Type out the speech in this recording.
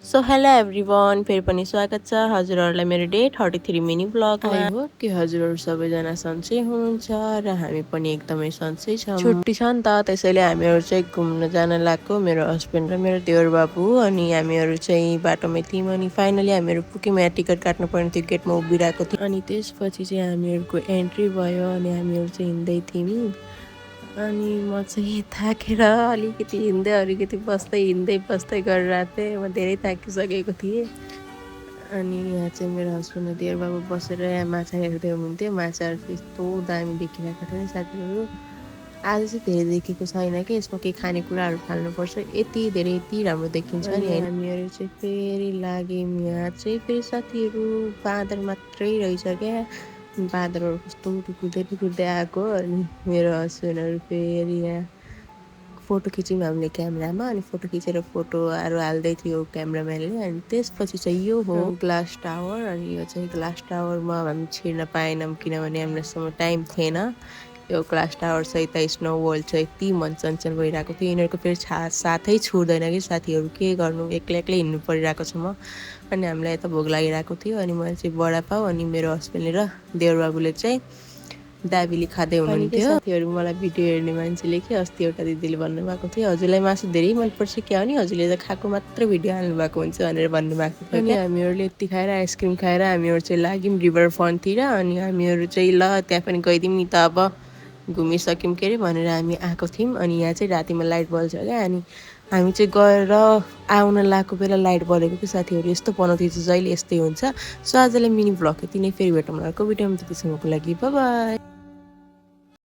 So hello everyone, फेरि पनि स्वागत छ हजुरहरूलाई मेरो डे 33 मिनी ब्लगमा। आई होप कि हजुरहरू सबैजना सन्चै हुनुहुन्छ र हामी पनि एकदमै सन्चै छौँ। छुट्टी छ नि त, त्यसैले हामीहरू चाहिँ घुम्न जान लाग्यो, मेरो हस्बेन्ड र मेरो देवर बाबु। अनि हामीहरू चाहिँ बाटोमै थियौँ अनि फाइनली हामीहरू पुग्यौँ। यहाँ टिकट काट्नु पर्ने थियो, गेटमा उभिरहेको थियो। अनि त्यसपछि चाहिँ हामीहरूको एन्ट्री भयो अनि हामीहरू चाहिँ हिँड्दै थियौँ। अनि म चाहिँ थाकेर अलिकति हिँड्दै अलिकति हिँड्दै बस्दै गरेर थिएँ। म धेरै थाकिसकेको थिएँ। अनि यहाँ चाहिँ मेरो हस्बेन्ड र देवर बाबु बसेर यहाँ माछा हेर्दै हुनुहुन्थ्यो। माछाहरू चाहिँ यस्तो दामी देखिरहेको थियो नि साथीहरू। आज चाहिँ धेरै देखेको छैन कि यसमा केही खानेकुराहरू फाल्नुपर्छ, यति धेरै यति राम्रो देखिन्छ नि। हामीहरू चाहिँ फेरि लाग्यौँ। यहाँ चाहिँ फेरि साथीहरू बाँदर मात्रै रहेछ क्या। बाँदरहरू कस्तो टुकुर्दै आएको। अनि मेरो हस्बेन्डहरू फेरि यहाँ फोटो खिच्यौँ हामीले क्यामेरामा। अनि फोटो खिचेर फोटोहरू हाल्दै थियो क्यामेराम्यानले। अनि त्यसपछि चाहिँ यो हो ग्लास टावर। अनि यो चाहिँ ग्लास टावरमा हामी छिर्न पाएनौँ किनभने हामीलाई टाइम थिएन। यो ग्लास टावर चाहिँ यता स्नो वर्ल्ड चाहिँ यति मन चञ्चल भइरहेको थियो। यिनीहरूको फेरि साथै छुट्दैन कि साथीहरू, के गर्नु, एक्लै हिँड्नु परिरहेको छ म। अनि हामीलाई यता भोक लागिरहेको थियो। अनि मैले चाहिँ बडापाउ अनि मेरो हस्बेन्डले र देवर बाबुले चाहिँ दाबीले खाँदै हुनुहुन्थ्यो। साथीहरू मलाई भिडियो हेर्ने मान्छेले कि अस्ति एउटा दिदीले भन्नुभएको थियो, हजुरलाई मासु धेरै मनपर्छ क्या हो नि, हजुरले त खाएको मात्र भिडियो हाल्नु भएको हुन्छ भनेर भन्नुभएको थियो। अनि हामीहरूले यति खाएर आइसक्रिम खाएर हामीहरू चाहिँ लाग्यौँ रिभर फ्रन्टतिर। अनि हामीहरू चाहिँ ल त्यहाँ पनि गइदिउँ नि त, अब घुमिसक्यौँ के अरे भनेर हामी आएको थियौँ। अनि यहाँ चाहिँ रातिमा लाइट बल्छ क्या। अनि हामी चाहिँ गएर आउन लागेको बेला लाइट बलेको कि साथीहरू। यस्तो बनाउँथ्यो चाहिँ जहिले यस्तै हुन्छ। सो आजलाई मिनी ब्लग यति नै, फेरि भेटौँ अर्को भिडियोमा। त्यतिसम्मको लागि बाई बाई।